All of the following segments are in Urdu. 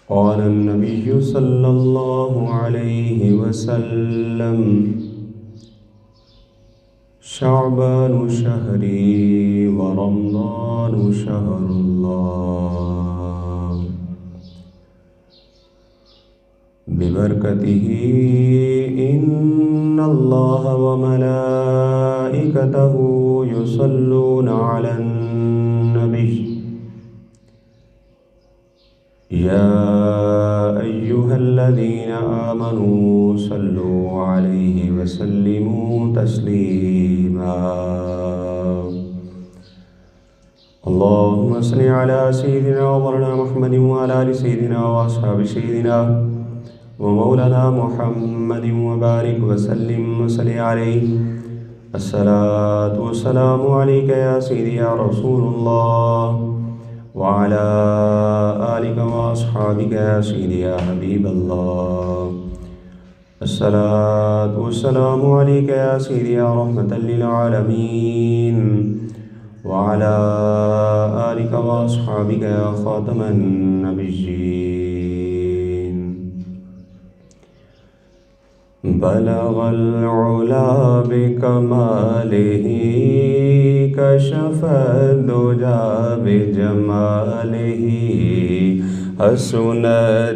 قال النبي صلى الله عليه وسلم شعبان شهري ورمضان شهر الله ببركته إن الله وملائكته يصلون على النبي يا أيها الذين آمنوا صلوا عليه وسلموا تسليما اللهم صل على سيدنا ومولانا محمد وعلى آل سيدنا وأصحاب سيدنا ومولانا محمد وبارك وسلم وصل عليه الصلاة والسلام عليك يا سيدي يا رسول الله وعلى آلك وأصحابك يا سيدي يا حبيب الله الصلاة والسلام عليك يا سيدي يا رحمة للعالمين وعلى آلك وأصحابك يا خاتم النبيين بلغ العلا بكماله كشف الدجى بجماله حسن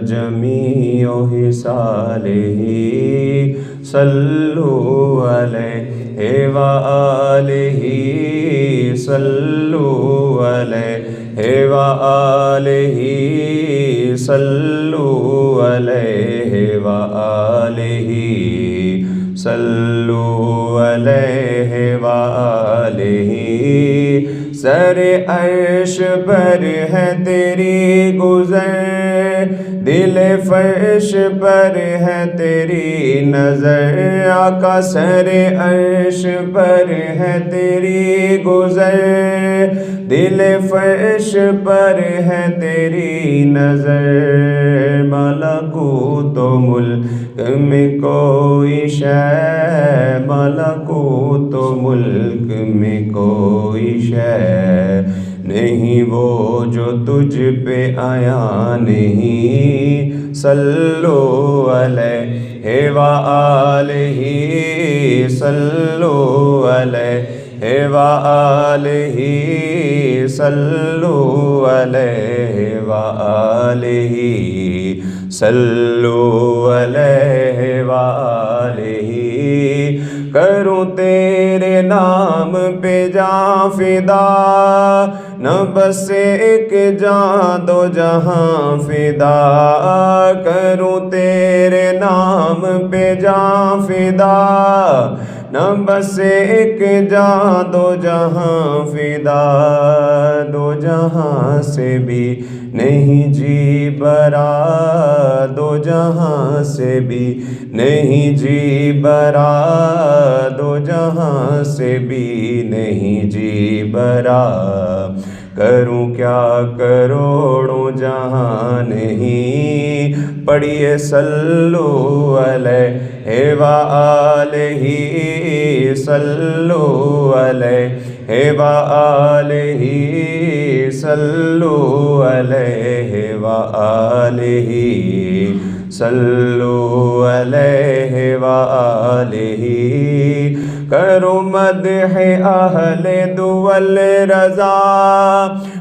جميع خصاله صلوا عليه وآله صلوا عليه وآله صلوا عليه وآله صلوا علیہ وآلہ سر عرش پر ہے تیری گزر دل فرش پر ہے تیری نظر آقا سر عرش پر ہے تیری گزر دل فرش پر ہے تیری نظر ملکوت و ملک میں کوئی شے ملکوت و ملک میں کوئی شے نہیں وہ جو تجھ پہ آیا نہیں صلو علیہ وآلہ صلو علیہ وآلہ صلو علیہ وآلہ صلو علیہ وآلہ کروں تیرے نام پہ جاں فدا نہ بس ایک جاں دو جہاں فدا کروں تیرے نام پہ جاں فدا نہ بس ایک جاں دو جہاں فدا دو جہاں سے بھی نہیں جی برا دو جہاں سے بھی نہیں جی برا دو جہاں سے بھی نہیں جی برا کروں کیا کروڑوں جہاں نہیں پڑھیے صلو علیہ وآلہ صلو علیہ وآلہ صلو علیہ وآلہ صلو علیہ وآلہ کرو مدح اہل دول رضا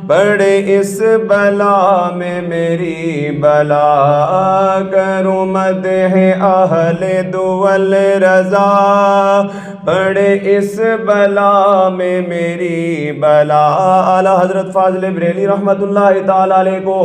پڑے اس بلا میں میری بلا کرو مدح اہل دول رضا پڑے اس بلا میں میری بلا اعلیٰ حضرت فاضل بریلوی رحمت اللہ تعالیٰ علیہ کو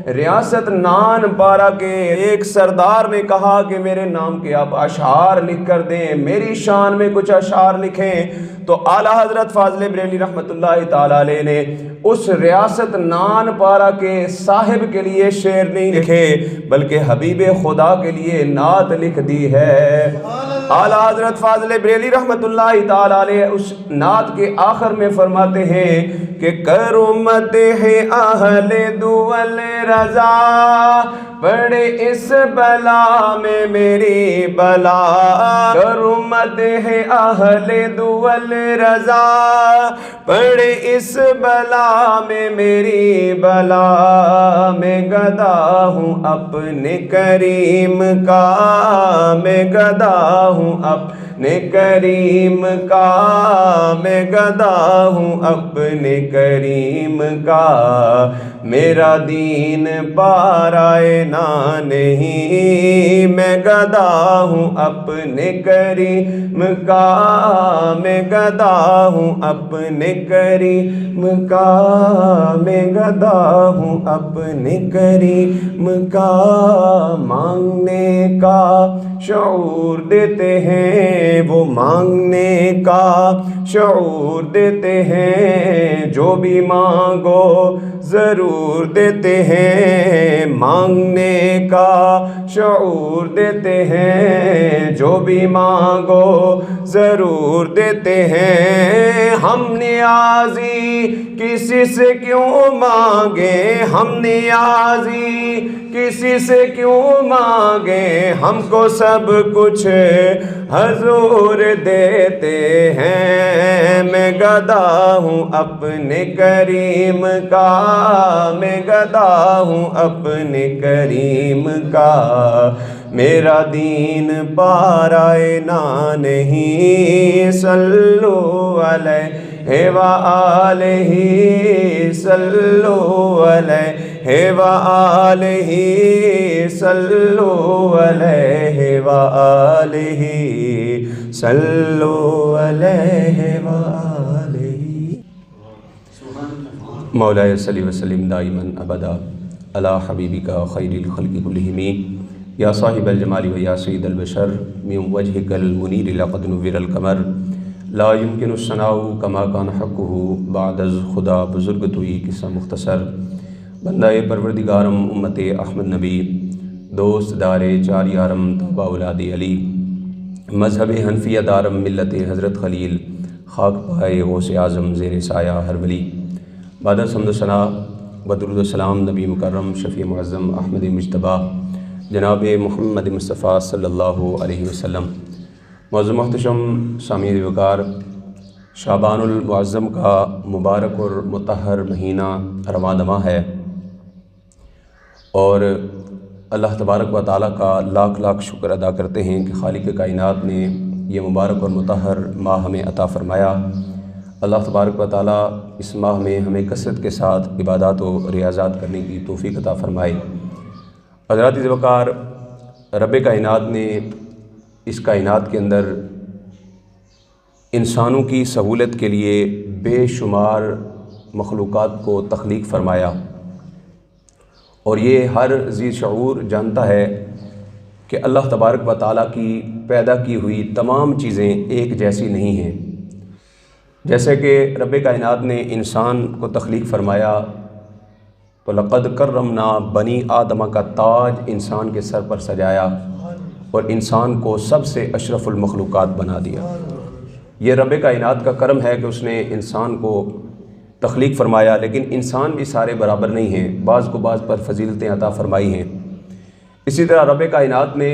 ریاست نان پارا کے ایک سردار نے کہا کہ میرے نام کے آپ اشعار لکھ کر دیں میری شان میں کچھ اشعار لکھیں تو اعلیٰ حضرت فاضل بریلوی رحمت اللہ تعالیٰ علیہ نے اس ریاست نان پارا کے صاحب کے لیے شعر نہیں لکھے بلکہ حبیب خدا کے لیے نعت لکھ دی ہے اعلیٰ حضرت فاضل بریلی رحمت اللہ تعالیٰ علیہ اس نعت کے آخر میں فرماتے ہیں کہ کرو مدح اہل دول رضا، پڑے اس بلا میں میری بلا، کرو مدح اہل دول رضا، پڑے اس بلا میں میری بلا، میں گدا ہوں اپنے کریم کا، میں گدا ہوں اپنے کریم کا، میں گدا ہوں اپنے کریم کا، میرا دین پارائے نہ نہیں، میں گدا ہوں اپنے کریم کا، میں گدا ہوں اپنے کریم کا، میں گدا ہوں اپنے کریم کا، مانگنے کا شعور دیتے ہیں وہ، مانگنے کا شعور دیتے ہیں، جو بھی مانگو ضرور دیتے ہیں، مانگنے کا شعور دیتے ہیں، جو بھی مانگو ضرور دیتے ہیں، ہم نیازی کسی سے کیوں مانگے، ہم نیازی کسی سے کیوں مانگے، ہم کو سب کچھ حضور دیتے ہیں، میں گدا ہوں اپنے کریم کا، میں گدا ہوں اپنے کریم کا، میرا دین پارائے نہ نہیں، صلو علیہ وآلہ، صلو علیہ وآلہ، صلو علیہ وآلہ، صلو علیہ وآلہ۔ مولاي صلی وسلم دائما ابدا علی حبیبک خیر الخلق کلہم، یا صاحب الجمال و یا سید البشر، من وجهک المنیر لقد نور القمر، لا يمكن الثناء کما کان حقہ بعد از خدا، بزرگ توئی قصہ مختصر۔ بندہ پروردگارم امت احمد نبی، دوست دار چار یارم طبع اولاد علی، مذہب حنفیہ دارم ملت حضرت خلیل، خاک پائے غوث اعظم زیر سایہ ہر ولی۔ بعد از حمد و ثنا و درود و سلام نبی مکرم شفیع معظم احمد مجتبیٰ جناب محمد مصطفیٰ صلی اللہ علیہ وسلم۔ معظم محتشم سامعین وقار، شعبان المعظم کا مبارک اور مطہر مہینہ رواں دواں ہے، اور اللہ تبارک و تعالیٰ کا لاکھ لاکھ شکر ادا کرتے ہیں کہ خالق کائنات نے یہ مبارک اور مطہر ماہ ہمیں عطا فرمایا۔ اللہ تبارک و تعالیٰ اس ماہ میں ہمیں کثرت کے ساتھ عبادات و ریاضات کرنے کی توفیق عطا فرمائے۔ حضرات وقار، رب کائنات نے اس کائنات کے اندر انسانوں کی سہولت کے لیے بے شمار مخلوقات کو تخلیق فرمایا، اور یہ ہر ذی شعور جانتا ہے کہ اللہ تبارک و تعالیٰ کی پیدا کی ہوئی تمام چیزیں ایک جیسی نہیں ہیں۔ جیسے کہ رب کائنات نے انسان کو تخلیق فرمایا تو لقد کرمنا بنی آدم کا تاج انسان کے سر پر سجایا اور انسان کو سب سے اشرف المخلوقات بنا دیا۔ یہ رب کائنات کا کرم ہے کہ اس نے انسان کو تخلیق فرمایا، لیکن انسان بھی سارے برابر نہیں ہیں، بعض کو بعض پر فضیلتیں عطا فرمائی ہیں۔ اسی طرح رب کائنات نے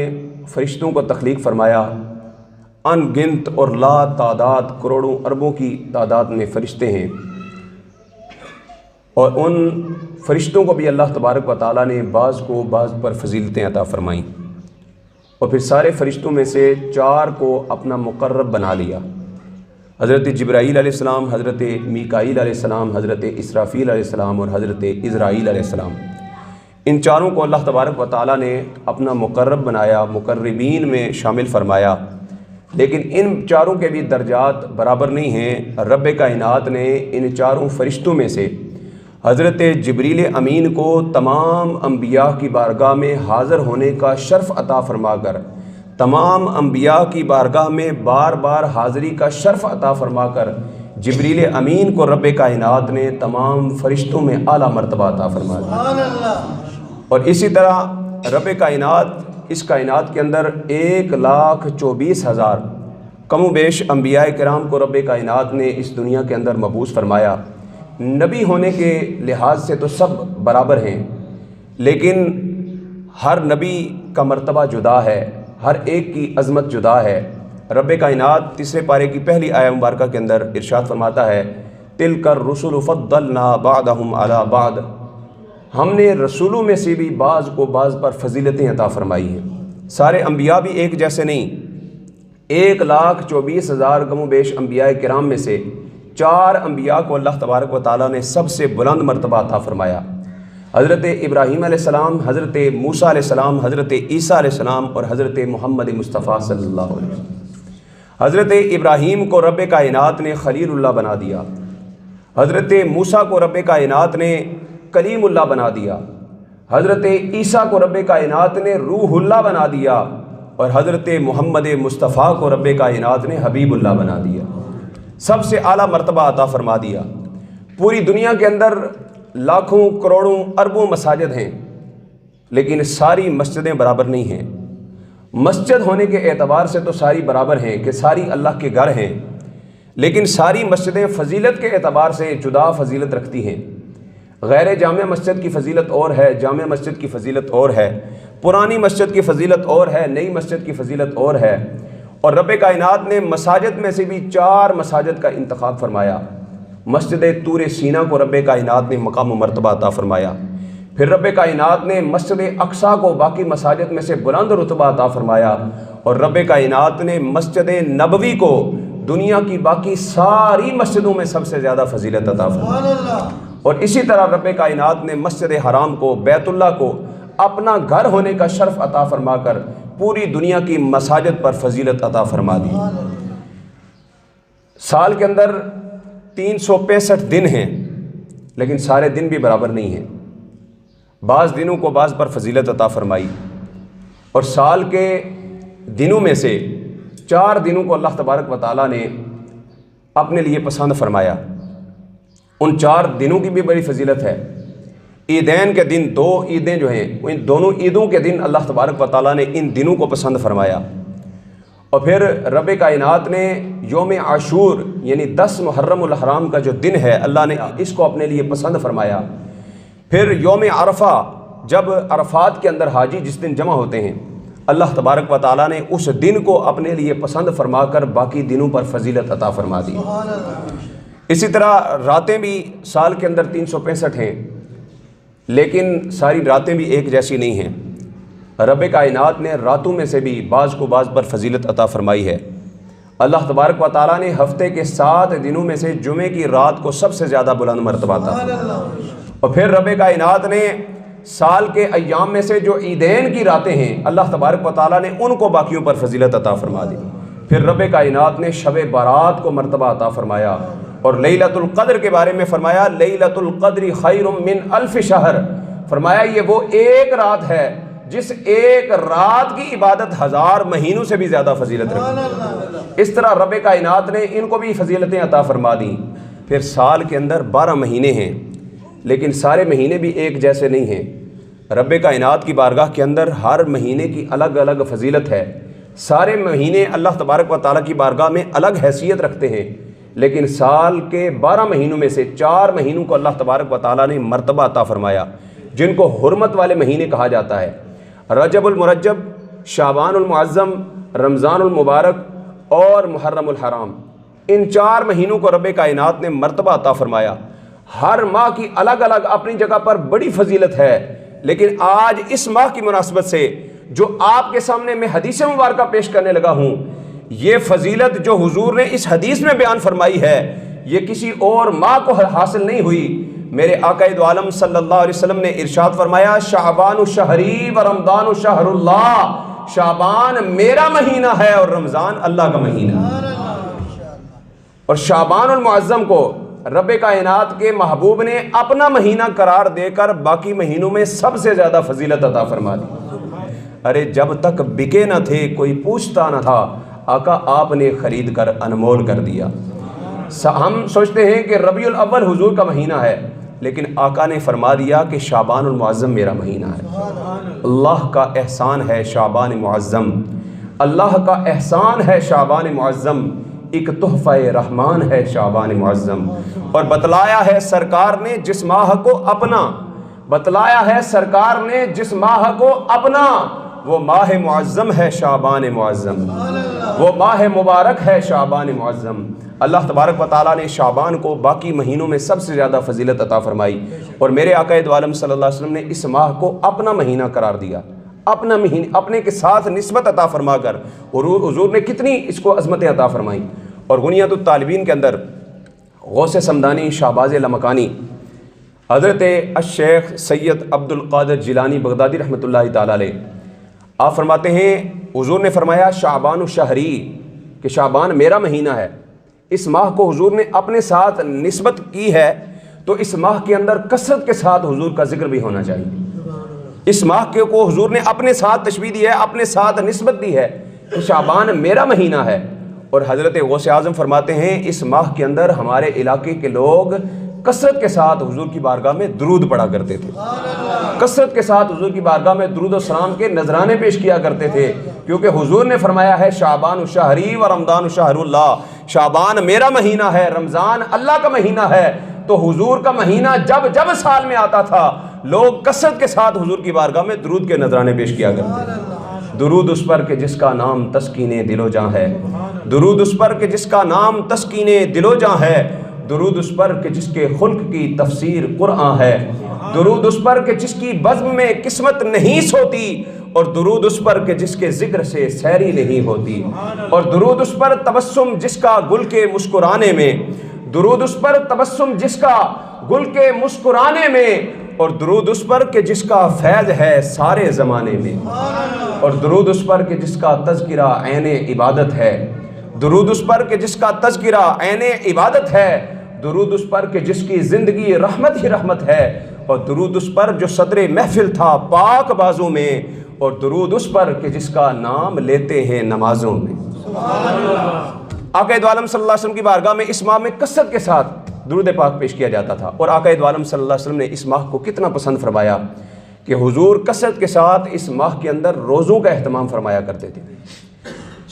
فرشتوں کو تخلیق فرمایا، ان گنت اور لا تعداد کروڑوں اربوں کی تعداد میں فرشتے ہیں، اور ان فرشتوں کو بھی اللہ تبارک و تعالیٰ نے بعض کو بعض پر فضیلتیں عطا فرمائیں، اور پھر سارے فرشتوں میں سے 4 کو اپنا مقرب بنا لیا۔ حضرت جبرائیل علیہ السلام، حضرت میکائیل علیہ السلام، حضرت اسرافیل علیہ السلام اور حضرت عزرائیل علیہ السلام، ان 4 کو اللہ تبارک و تعالیٰ نے اپنا مقرب بنایا، مقربین میں شامل فرمایا۔ لیکن ان 4 کے بھی درجات برابر نہیں ہیں۔ رب کائنات نے ان 4 فرشتوں میں سے حضرت جبریل امین کو تمام انبیاء کی بارگاہ میں حاضر ہونے کا شرف عطا فرما کر، تمام انبیاء کی بارگاہ میں بار بار حاضری کا شرف عطا فرما کر، جبریل امین کو رب کائنات نے تمام فرشتوں میں اعلیٰ مرتبہ عطا فرما دیا۔ اور اسی طرح رب کائنات اس کائنات کے اندر 1,24,000 کم و بیش انبیاء کرام کو رب کائنات نے اس دنیا کے اندر مبعوث فرمایا۔ نبی ہونے کے لحاظ سے تو سب برابر ہیں، لیکن ہر نبی کا مرتبہ جدا ہے، ہر ایک کی عظمت جدا ہے۔ رب کائنات تیسرے پارے کی پہلی آیہ مبارکہ کے اندر ارشاد فرماتا ہے تِلْكَ الرُّسُلُ فَضَّلْنَا بَعْضَهُمْ عَلَى بَعْضٍ، ہم نے رسولوں میں سے بھی بعض کو بعض پر فضیلتیں عطا فرمائی ہیں۔ سارے انبیاء بھی ایک جیسے نہیں، 1,24,000 کم و بیش انبیاء کرام میں سے 4 انبیاء کو اللہ تبارک و تعالیٰ نے سب سے بلند مرتبہ عطا فرمایا۔ حضرت ابراہیم علیہ السلام، حضرت موسیٰ علیہ السلام، حضرت عیسیٰ علیہ السلام اور حضرت محمد مصطفیٰ صلی اللہ علیہ وسلم۔ حضرت ابراہیم کو رب کائنات نے خلیل اللہ بنا دیا، حضرت موسیٰ کو رب کائنات نے کلیم اللہ بنا دیا، حضرت عیسیٰ کو رب کائنات نے روح اللہ بنا دیا، اور حضرت محمد مصطفیٰ کو رب کائنات نے حبیب اللہ بنا دیا۔ سب سے اعلیٰ مرتبہ عطا فرما دیا۔ پوری دنیا کے اندر لاکھوں کروڑوں اربوں مساجد ہیں، لیکن ساری مسجدیں برابر نہیں ہیں۔ مسجد ہونے کے اعتبار سے تو ساری برابر ہیں کہ ساری اللہ کے گھر ہیں، لیکن ساری مسجدیں فضیلت کے اعتبار سے جدا فضیلت رکھتی ہیں۔ غیر جامع مسجد کی فضیلت اور ہے، جامع مسجد کی فضیلت اور ہے، پرانی مسجد کی فضیلت اور ہے، نئی مسجد کی فضیلت اور ہے۔ اور رب کائنات نے مساجد میں سے بھی 4 مساجد کا انتخاب فرمایا۔ مسجد طور سینا کو رب کائنات نے مقام و مرتبہ عطا فرمایا۔ پھر رب کائنات نے مسجد اقصیٰ کو باقی مساجد میں سے بلند رتبہ عطا فرمایا، اور رب کائنات نے مسجد نبوی کو دنیا کی باقی ساری مسجدوں میں سب سے زیادہ فضیلت عطا فرمایا۔ اور اسی طرح رب کائنات نے مسجد حرام کو، بیت اللہ کو اپنا گھر ہونے کا شرف عطا فرما کر پوری دنیا کی مساجد پر فضیلت عطا فرما دی۔ سال کے اندر 365 دن ہیں، لیکن سارے دن بھی برابر نہیں ہیں۔ بعض دنوں کو بعض پر فضیلت عطا فرمائی، اور سال کے دنوں میں سے 4 دنوں کو اللہ تبارک و تعالیٰ نے اپنے لیے پسند فرمایا۔ ان 4 دنوں کی بھی بڑی فضیلت ہے۔ عیدین کے دن، 2 عیدیں جو ہیں، ان دونوں عیدوں کے دن اللہ تبارک و تعالیٰ نے ان دنوں کو پسند فرمایا۔ اور پھر رب کائنات نے یوم عاشور یعنی 10 محرم الحرام کا جو دن ہے، اللہ نے اس کو اپنے لیے پسند فرمایا۔ پھر یوم عرفہ، جب عرفات کے اندر حاجی جس دن جمع ہوتے ہیں، اللہ تبارک و تعالیٰ نے اس دن کو اپنے لیے پسند فرما کر باقی دنوں پر فضیلت عطا فرما دی۔ اسی طرح راتیں بھی سال کے اندر 365 ہیں، لیکن ساری راتیں بھی ایک جیسی نہیں ہیں۔ رب کائنات نے راتوں میں سے بھی بعض کو بعض پر فضیلت عطا فرمائی ہے۔ اللہ تبارک و تعالیٰ نے ہفتے کے 7 دنوں میں سے جمعے کی رات کو سب سے زیادہ بلند مرتبہ عطا فرمایا۔ اور پھر رب کائنات نے سال کے ایام میں سے جو عیدین کی راتیں ہیں، اللہ تبارک و تعالیٰ نے ان کو باقیوں پر فضیلت عطا فرما دی۔ پھر رب کائنات نے شب برات کو مرتبہ عطا فرمایا، اور لیلۃ القدر کے بارے میں فرمایا لیلۃ القدر خیر من 1000 شہر، فرمایا یہ وہ ایک رات ہے جس ایک رات کی عبادت 1000 مہینوں سے بھی زیادہ فضیلت رکھتی۔ اس طرح رب کائنات نے ان کو بھی فضیلتیں عطا فرما دیں۔ پھر سال کے اندر 12 مہینے ہیں، لیکن سارے مہینے بھی ایک جیسے نہیں ہیں۔ رب کائنات کی بارگاہ کے اندر ہر مہینے کی الگ الگ فضیلت ہے۔ سارے مہینے اللہ تبارک و تعالیٰ کی بارگاہ میں الگ حیثیت رکھتے ہیں، لیکن سال کے 12 مہینوں میں سے 4 مہینوں کو اللہ تبارک و تعالیٰ نے مرتبہ عطا فرمایا، جن کو حرمت والے مہینے کہا جاتا ہے۔ رجب المرجب، شعبان المعظم، رمضان المبارک اور محرم الحرام، ان 4 مہینوں کو رب کائنات نے مرتبہ عطا فرمایا۔ ہر ماہ کی الگ الگ اپنی جگہ پر بڑی فضیلت ہے، لیکن آج اس ماہ کی مناسبت سے جو آپ کے سامنے میں حدیث مبارکہ پیش کرنے لگا ہوں، یہ فضیلت جو حضور نے اس حدیث میں بیان فرمائی ہے، یہ کسی اور ماہ کو حاصل نہیں ہوئی۔ میرے آقا دو عالم صلی اللہ علیہ وسلم نے ارشاد فرمایا شعبان شہری و رمضان شہر اللہ، شعبان میرا مہینہ ہے اور رمضان اللہ کا مہینہ ہے۔ اور شعبان المعظم کو رب کائنات کے محبوب نے اپنا مہینہ قرار دے کر باقی مہینوں میں سب سے زیادہ فضیلت عطا فرما دی۔ ارے جب تک بکے نہ تھے کوئی پوچھتا نہ تھا، آقا آپ نے خرید کر انمول کر دیا۔ ہم سوچتے ہیں کہ ربیع الاول حضور کا مہینہ ہے، لیکن آقا نے فرما دیا کہ شعبان المعظم میرا مہینہ ہے۔ اللہ کا احسان ہے شعبان معظم، اللہ کا احسان ہے شعبان معظم، ایک تحفہ رحمان ہے شعبان معظم۔ اور بتلایا ہے سرکار نے جس ماہ کو اپنا، بتلایا ہے سرکار نے جس ماہ کو اپنا، وہ ماہ معظم ہے شعبان معظم، وہ ماہ مبارک ہے شعبان معظم۔ اللہ تبارک و تعالیٰ نے شعبان کو باقی مہینوں میں سب سے زیادہ فضیلت عطا فرمائی، اور میرے آقا دو عالم صلی اللہ علیہ وسلم نے اس ماہ کو اپنا مہینہ قرار دیا، اپنا مہینہ، اپنے کے ساتھ نسبت عطا فرما کر حضور نے کتنی اس کو عظمتیں عطا فرمائیں۔ اور غنیۃ الطالبین کے اندر غوث سمدانی شہباز لمکانی حضرت الشیخ سید عبد القادر جیلانی بغدادی رحمۃ اللہ تعالیٰ علیہ، آپ فرماتے ہیں حضور نے فرمایا شعبان شہری، کہ شعبان میرا مہینہ ہے۔ اس ماہ کو حضور نے اپنے ساتھ نسبت کی ہے، تو اس ماہ کے اندر کثرت کے ساتھ حضور کا ذکر بھی ہونا چاہیے۔ اس ماہ کو حضور نے اپنے ساتھ تشبیہ دی ہے، اپنے ساتھ نسبت دی ہے کہ شعبان میرا مہینہ ہے۔ اور حضرت غوث اعظم فرماتے ہیں اس ماہ کے اندر ہمارے علاقے کے لوگ کثرت کے ساتھ حضور کی بارگاہ میں درود پڑھا کرتے تھے، کثرت کے ساتھ حضور کی بارگاہ میں درود و سلام کے نذرانے پیش کیا کرتے تھے، کیونکہ حضور نے فرمایا ہے شعبان شہری و رمضان شہر اللہ، شعبان میرا مہینہ ہے، رمضان اللہ کا مہینہ ہے۔ تو حضور کا مہینہ جب جب سال میں آتا تھا، لوگ کثرت کے ساتھ حضور کی بارگاہ میں درود کے نذرانے پیش کیا کرتے تھے۔ درود اس پر کہ جس کا نام تسکین دل و جاں ہے، درود اس پر کہ جس کا نام تسکین دل و جاں ہے، درود اس پر کہ جس کے خلق کی تفسیر قرآن ہے، درود اس پر کہ جس کی بزم میں قسمت نہیں سوتی، اور درود اس پر کہ جس کے ذکر سے سیری نہیں ہوتی، اور درود اس پر تبسم جس کا گل کے مسکرانے میں، درود اس پر تبسم جس کا گل کے مسکرانے میں، اور درود اس پر کہ جس کا فیض ہے سارے زمانے میں، اور درود اس پر کہ جس کا تذکرہ عین عبادت ہے، درود اس پر کہ جس کا تذکرہ عین عبادت ہے، درود اس پر کہ جس کی زندگی رحمت ہی رحمت ہے، اور درود اس پر جو صدر محفل تھا پاک بازوں میں، اور درود اس پر کہ جس کا نام لیتے ہیں نمازوں میں۔ آقا دو عالم صلی اللہ علیہ وسلم کی بارگاہ میں اس ماہ میں کثرت کے ساتھ درود پاک پیش کیا جاتا تھا، اور آقا دو عالم صلی اللہ علیہ وسلم نے اس ماہ کو کتنا پسند فرمایا کہ حضور کثرت کے ساتھ اس ماہ کے اندر روزوں کا اہتمام فرمایا کرتے تھے۔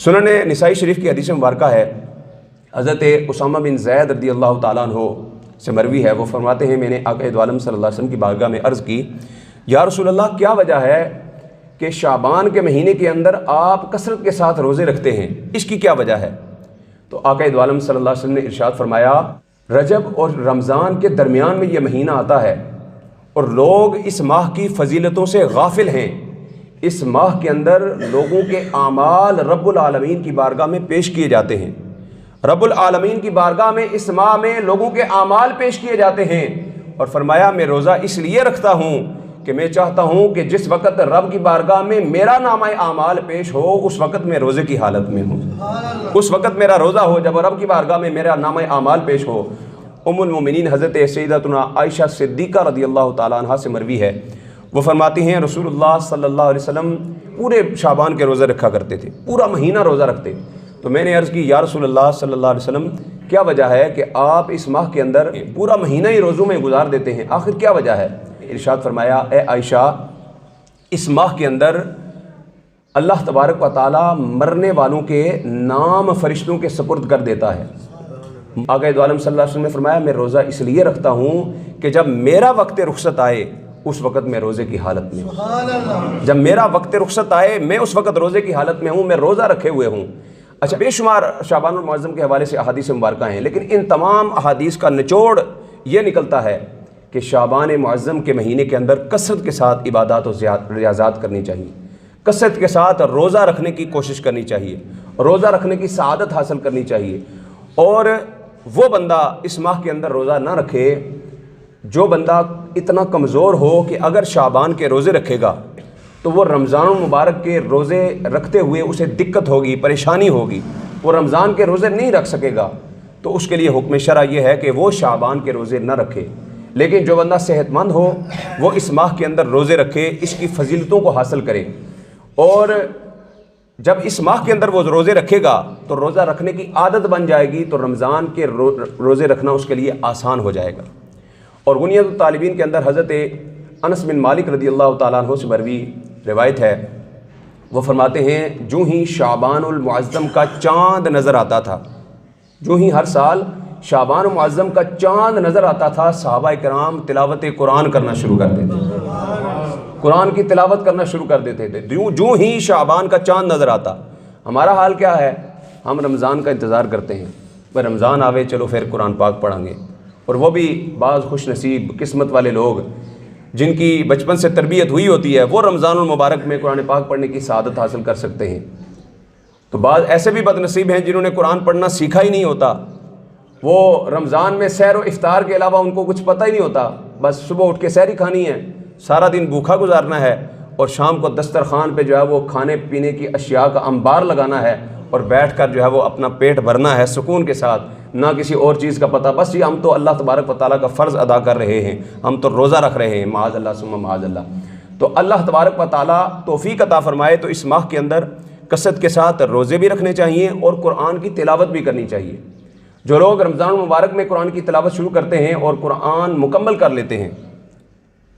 سنن نسائی شریف کی حدیث مبارکہ ہے، حضرت اسامہ بن زید رضی اللہ تعالیٰ عنہ سے مروی ہے، وہ فرماتے ہیں میں نے آقا دو عالم صلی اللہ علیہ وسلم کی بارگاہ میں عرض کی یا رسول اللہ کیا وجہ ہے کہ شعبان کے مہینے کے اندر آپ کثرت کے ساتھ روزے رکھتے ہیں، اس کی کیا وجہ ہے؟ تو آقا دو عالم صلی اللہ علیہ وسلم نے ارشاد فرمایا رجب اور رمضان کے درمیان میں یہ مہینہ آتا ہے، اور لوگ اس ماہ کی فضیلتوں سے غافل ہیں۔ اس ماہ کے اندر لوگوں کے اعمال رب العالمین کی بارگاہ میں پیش کیے جاتے ہیں، رب العالمین کی بارگاہ میں اس ماہ میں لوگوں کے اعمال پیش کیے جاتے ہیں، اور فرمایا میں روزہ اس لیے رکھتا ہوں کہ میں چاہتا ہوں کہ جس وقت رب کی بارگاہ میں میرا نامہ اعمال پیش ہو اس وقت میں روزے کی حالت میں ہوں، اس وقت میرا روزہ ہو جب رب کی بارگاہ میں میرا نامہ اعمال پیش ہو۔ ام المومنین حضرت سیدتنا عائشہ صدیقہ رضی اللہ تعالیٰ عنہ سے مروی ہے، وہ فرماتی ہیں رسول اللہ صلی اللہ علیہ وسلم پورے شعبان کے روزے رکھا کرتے تھے، پورا مہینہ روزہ رکھتے۔ تو میں نے عرض کی یا رسول اللہ صلی اللہ علیہ وسلم کیا وجہ ہے کہ آپ اس ماہ کے اندر پورا مہینہ ہی روزوں میں گزار دیتے ہیں، آخر کیا وجہ ہے؟ ارشاد فرمایا اے عائشہ اس ماہ کے اندر اللہ تبارک و تعالیٰ مرنے والوں کے نام فرشتوں کے سپرد کر دیتا ہے۔ آقا دو عالم صلی اللہ علیہ وسلم نے فرمایا میں روزہ اس لیے رکھتا ہوں کہ جب میرا وقت رخصت آئے اس وقت میں روزے کی حالت میں ہوں، جب میرا وقت رخصت آئے میں اس وقت روزے کی حالت میں ہوں، میں روزہ رکھے ہوئے ہوں۔ اچھا بے شمار شعبان المعظم کے حوالے سے احادیث مبارکہ ہیں، لیکن ان تمام احادیث کا نچوڑ یہ نکلتا ہے کہ شعبان معظم کے مہینے کے اندر کثرت کے ساتھ عبادات و ریاضات کرنی چاہیے، کثرت کے ساتھ روزہ رکھنے کی کوشش کرنی چاہیے، روزہ رکھنے کی سعادت حاصل کرنی چاہیے۔ اور وہ بندہ اس ماہ کے اندر روزہ نہ رکھے جو بندہ اتنا کمزور ہو کہ اگر شعبان کے روزے رکھے گا تو وہ رمضان المبارک کے روزے رکھتے ہوئے اسے دقت ہوگی، پریشانی ہوگی، وہ رمضان کے روزے نہیں رکھ سکے گا، تو اس کے لیے حکم شرع یہ ہے کہ وہ شعبان کے روزے نہ رکھے۔ لیکن جو بندہ صحت مند ہو وہ اس ماہ کے اندر روزے رکھے، اس کی فضیلتوں کو حاصل کرے، اور جب اس ماہ کے اندر وہ روزے رکھے گا تو روزہ رکھنے کی عادت بن جائے گی، تو رمضان کے روزے رکھنا اس کے لیے آسان ہو جائے گا۔ اور غنیۃ الطالبین کے اندر حضرت انس بن مالک رضی اللہ تعالیٰ عنہ سے مروی روایت ہے، وہ فرماتے ہیں جو ہی شعبان المعظم کا چاند نظر آتا تھا، جو ہی ہر سال شعبان المعظم کا چاند نظر آتا تھا، صحابہ کرام تلاوت قرآن کرنا شروع کر دیتے تھے، قرآن کی تلاوت کرنا شروع کر دیتے تھے جو ہی شعبان کا چاند نظر آتا۔ ہمارا حال کیا ہے؟ ہم رمضان کا انتظار کرتے ہیں، وہ رمضان آوے چلو پھر قرآن پاک پڑھیں گے، اور وہ بھی بعض خوش نصیب قسمت والے لوگ جن کی بچپن سے تربیت ہوئی ہوتی ہے، وہ رمضان المبارک میں قرآن پاک پڑھنے کی سعادت حاصل کر سکتے ہیں۔ تو بعض ایسے بھی بد نصیب ہیں جنہوں نے قرآن پڑھنا سیکھا ہی نہیں ہوتا، وہ رمضان میں سحر و افطار کے علاوہ ان کو کچھ پتہ ہی نہیں ہوتا، بس صبح اٹھ کے سحری کھانی ہے، سارا دن بھوکھا گزارنا ہے، اور شام کو دسترخوان پہ جو ہے وہ کھانے پینے کی اشیاء کا انبار لگانا ہے، اور بیٹھ کر جو ہے وہ اپنا پیٹ بھرنا ہے سکون کے ساتھ، نہ کسی اور چیز کا پتہ، بس یہ ہم تو اللہ تبارک و تعالیٰ کا فرض ادا کر رہے ہیں، ہم تو روزہ رکھ رہے ہیں، معاذ اللہ ثم معاذ اللہ۔ تو اللہ تبارک و تعالیٰ توفیق عطا فرمائے تو اس ماہ کے اندر کثرت کے ساتھ روزے بھی رکھنے چاہیے اور قرآن کی تلاوت بھی کرنی چاہیے۔ جو لوگ رمضان المبارک میں قرآن کی تلاوت شروع کرتے ہیں اور قرآن مکمل کر لیتے ہیں،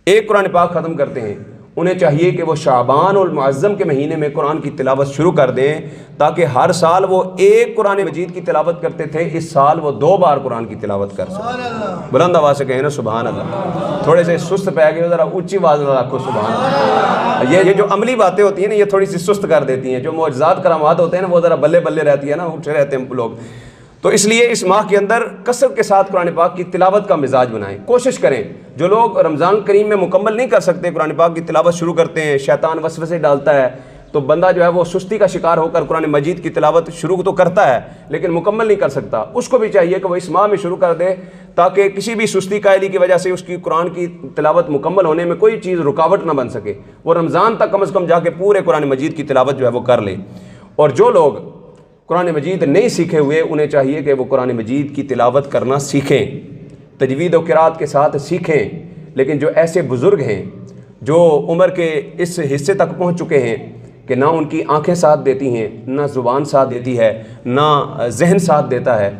ایک قرآن پاک ختم کرتے ہیں، انہیں چاہیے کہ وہ شعبان المعظم کے مہینے میں قرآن کی تلاوت شروع کر دیں، تاکہ ہر سال وہ ایک قرآن مجید کی تلاوت کرتے تھے، اس سال وہ 2 بار قرآن کی تلاوت کر سکیں۔ بلند آواز سے کہیں نا سبحان اللہ۔ تھوڑے سے سست پہ گئے، ذرا اونچی آواز میں رکھو سبحان اللہ۔ یہ جو عملی باتیں ہوتی ہیں نا، یہ تھوڑی سی سست کر دیتی ہیں، جو معجزات کرامات ہوتے ہیں نا وہ ذرا بلے بلے رہتی ہے نا، اٹھے رہتے ہیں لوگ۔ تو اس لیے اس ماہ کے اندر کثرت کے ساتھ قرآن پاک کی تلاوت کا مزاج بنائیں، کوشش کریں۔ جو لوگ رمضان کریم میں مکمل نہیں کر سکتے، قرآن پاک کی تلاوت شروع کرتے ہیں، شیطان وسوسے ڈالتا ہے، تو بندہ جو ہے وہ سستی کا شکار ہو کر قرآن مجید کی تلاوت شروع تو کرتا ہے لیکن مکمل نہیں کر سکتا۔ اس کو بھی چاہیے کہ وہ اس ماہ میں شروع کر دے، تاکہ کسی بھی سستی قائلی کی وجہ سے اس کی قرآن کی تلاوت مکمل ہونے میں کوئی چیز رکاوٹ نہ بن سکے، وہ رمضان تک کم از کم جا کے پورے قرآن مجید کی تلاوت جو ہے وہ کر لے۔ اور جو لوگ قرآن مجید نہیں سیکھے ہوئے، انہیں چاہیے کہ وہ قرآن مجید کی تلاوت کرنا سیکھیں، تجوید و قرات کے ساتھ سیکھیں۔ لیکن جو ایسے بزرگ ہیں جو عمر کے اس حصے تک پہنچ چکے ہیں کہ نہ ان کی آنکھیں ساتھ دیتی ہیں، نہ زبان ساتھ دیتی ہے، نہ ذہن ساتھ دیتا ہے،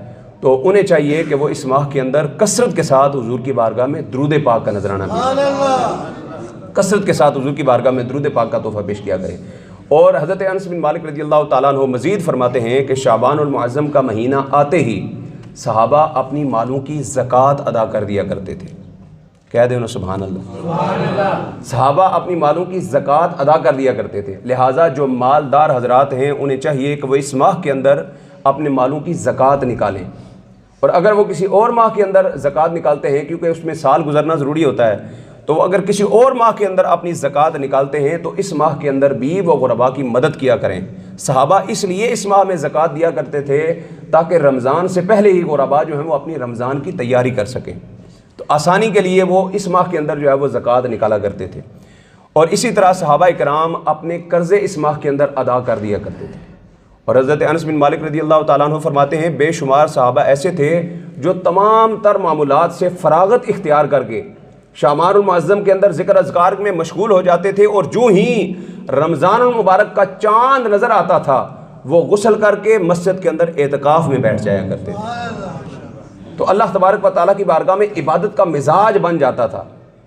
تو انہیں چاہیے کہ وہ اس ماہ کے اندر کثرت کے ساتھ حضور کی بارگاہ میں درود پاک کا نذرانہ دیں، کثرت کے ساتھ حضور کی بارگاہ میں درود پاک کا تحفہ پیش کیا کریں۔ اور حضرت انس بن مالک رضی اللہ تعالیٰ عنہ مزید فرماتے ہیں کہ شعبان المعظم کا مہینہ آتے ہی صحابہ اپنی مالوں کی زکوٰۃ ادا کر دیا کرتے تھے۔ کہہ دیں نا سبحان اللہ۔ صحابہ اپنی مالوں کی زکوٰۃ ادا کر دیا کرتے تھے، لہٰذا جو مالدار حضرات ہیں انہیں چاہیے کہ وہ اس ماہ کے اندر اپنے مالوں کی زکوٰۃ نکالیں، اور اگر وہ کسی اور ماہ کے اندر زکوٰۃ نکالتے ہیں، کیونکہ اس میں سال گزرنا ضروری ہوتا ہے، تو اگر کسی اور ماہ کے اندر اپنی زکوٰۃ نکالتے ہیں تو اس ماہ کے اندر بھی وہ غرباء کی مدد کیا کریں۔ صحابہ اس لیے اس ماہ میں زکوٰۃ دیا کرتے تھے تاکہ رمضان سے پہلے ہی غرباء جو ہیں وہ اپنی رمضان کی تیاری کر سکیں، تو آسانی کے لیے وہ اس ماہ کے اندر جو ہے وہ زکوٰۃ نکالا کرتے تھے۔ اور اسی طرح صحابہ کرام اپنے قرضے اس ماہ کے اندر ادا کر دیا کرتے تھے۔ اور حضرت انس بن مالک رضی اللہ تعالیٰ عنہ فرماتے ہیں بے شمار صحابہ ایسے تھے جو تمام تر معمولات سے فراغت اختیار کر کے شعبان المعظم کے اندر ذکر اذکار میں مشغول ہو جاتے تھے، اور جو ہی رمضان المبارک کا چاند نظر آتا تھا وہ غسل کر کے مسجد کے اندر اعتکاف میں بیٹھ جایا کرتے تھے۔ تو اللہ تبارک و تعالیٰ کی بارگاہ میں عبادت کا مزاج بن جاتا تھا،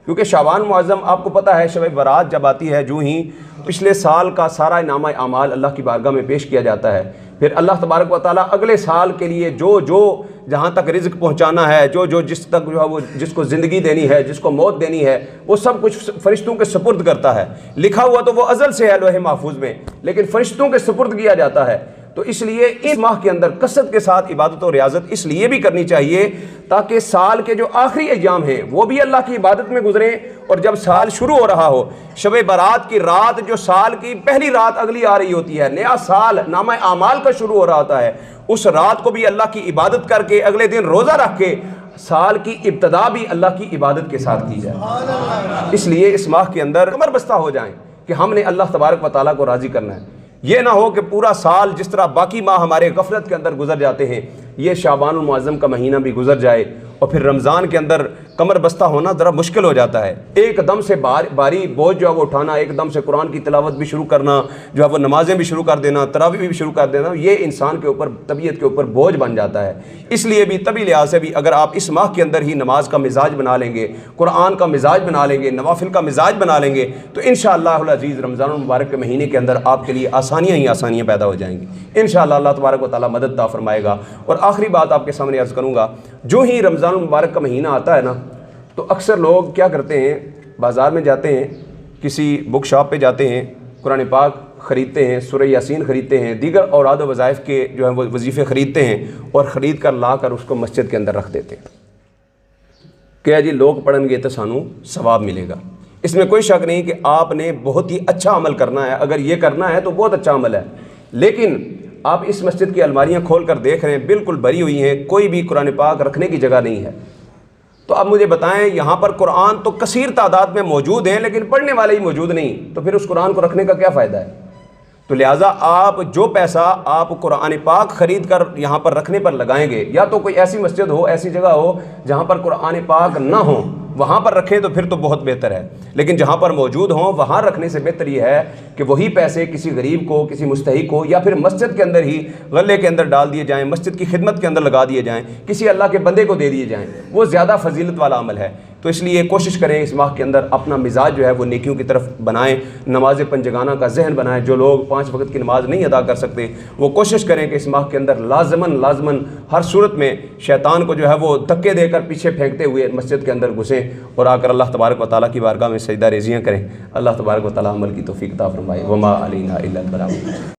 کیونکہ شعبان معظم آپ کو پتہ ہے شب برات جب آتی ہے، جو ہی پچھلے سال کا سارا نامہ اعمال اللہ کی بارگاہ میں پیش کیا جاتا ہے، پھر اللہ تبارک و تعالیٰ اگلے سال کے لیے جو جہاں تک رزق پہنچانا ہے، جس تک جو ہے وہ جس کو زندگی دینی ہے، جس کو موت دینی ہے، وہ سب کچھ فرشتوں کے سپرد کرتا ہے۔ لکھا ہوا تو وہ ازل سے ہے لوح محفوظ میں، لیکن فرشتوں کے سپرد کیا جاتا ہے۔ تو اس لیے اس ماہ کے اندر کثرت کے ساتھ عبادت و ریاضت اس لیے بھی کرنی چاہیے تاکہ سال کے جو آخری ایام ہیں وہ بھی اللہ کی عبادت میں گزریں، اور جب سال شروع ہو رہا ہو، شب برات کی رات جو سال کی پہلی رات اگلی آ رہی ہوتی ہے، نیا سال نامہ اعمال کا شروع ہو رہا ہوتا ہے، اس رات کو بھی اللہ کی عبادت کر کے اگلے دن روزہ رکھ کے سال کی ابتدا بھی اللہ کی عبادت کے ساتھ کی جائے۔ اس لیے اس ماہ کے اندر کمر بستہ ہو جائیں کہ ہم نے اللہ تبارک و تعالیٰ کو راضی کرنا ہے۔ یہ نہ ہو کہ پورا سال جس طرح باقی ماہ ہمارے غفلت کے اندر گزر جاتے ہیں، یہ شعبان المعظم کا مہینہ بھی گزر جائے، اور پھر رمضان کے اندر کمر بستہ ہونا ذرا مشکل ہو جاتا ہے. ایک دم سے باری بوجھ جو ہے وہ اٹھانا، ایک دم سے قرآن کی تلاوت بھی شروع کرنا، جو ہے وہ نمازیں بھی شروع کر دینا، تراویح بھی شروع کر دینا، یہ انسان کے اوپر، طبیعت کے اوپر بوجھ بن جاتا ہے. اس لیے بھی طبی لحاظ سے بھی اگر آپ اس ماہ کے اندر ہی نماز کا مزاج بنا لیں گے، قرآن کا مزاج بنا لیں گے، نوافل کا مزاج بنا لیں گے، تو انشاءاللہ العزیز رمضان المبارک کے مہینے کے اندر آپ کے لیے آسانیاں ہی آسانیاں پیدا ہو جائیں گی. انشاءاللہ اللہ تبارک و تعالیٰ مدد عطا فرمائے گا. اور آخری بات آپ کے سامنے عرض کروں گا، جو ہی رمضان المبارک کا مہینہ آتا ہے نا، تو اکثر لوگ کیا کرتے ہیں، بازار میں جاتے ہیں، کسی بک شاپ پہ جاتے ہیں، قرآن پاک خریدتے ہیں، سورہ یاسین خریدتے ہیں، دیگر اوراد و وظائف کے جو ہیں وہ وظیفے خریدتے ہیں، اور خرید کر لا کر اس کو مسجد کے اندر رکھ دیتے ہیں کہ جی لوگ پڑھن گے تو سانو ثواب ملے گا. اس میں کوئی شک نہیں کہ آپ نے بہت ہی اچھا عمل کرنا ہے، اگر یہ کرنا ہے تو بہت اچھا عمل ہے. لیکن آپ اس مسجد کی الماریاں کھول کر دیکھ رہے ہیں، بالکل بھری ہوئی ہیں، کوئی بھی قرآن پاک رکھنے کی جگہ نہیں ہے. تو اب مجھے بتائیں، یہاں پر قرآن تو کثیر تعداد میں موجود ہیں لیکن پڑھنے والے ہی موجود نہیں، تو پھر اس قرآن کو رکھنے کا کیا فائدہ ہے؟ تو لہٰذا آپ جو پیسہ آپ قرآن پاک خرید کر یہاں پر رکھنے پر لگائیں گے، یا تو کوئی ایسی مسجد ہو، ایسی جگہ ہو جہاں پر قرآن پاک نہ ہو، وہاں پر رکھیں تو پھر تو بہت بہتر ہے. لیکن جہاں پر موجود ہوں وہاں رکھنے سے بہتر یہ ہے کہ وہی پیسے کسی غریب کو، کسی مستحق کو، یا پھر مسجد کے اندر ہی غلے کے اندر ڈال دیے جائیں، مسجد کی خدمت کے اندر لگا دیے جائیں، کسی اللہ کے بندے کو دے دیے جائیں. وہ زیادہ فضیلت والا عمل ہے. تو اس لیے کوشش کریں اس ماہ کے اندر اپنا مزاج جو ہے وہ نیکیوں کی طرف بنائیں، نماز پنجگانہ کا ذہن بنائیں. جو لوگ 5 وقت کی نماز نہیں ادا کر سکتے وہ کوشش کریں کہ اس ماہ کے اندر لازماً ہر صورت میں شیطان کو جو ہے وہ دھکے دے کر پیچھے پھینکتے ہوئے مسجد کے اندر گھسیں اور آ کر اللہ تبارک و تعالیٰ کی بارگاہ میں سجدہ ریزیاں کریں. اللہ تبارک و تعالیٰ عمل کی توفیق عطا فرمائے. وما علینا الا البلاغ.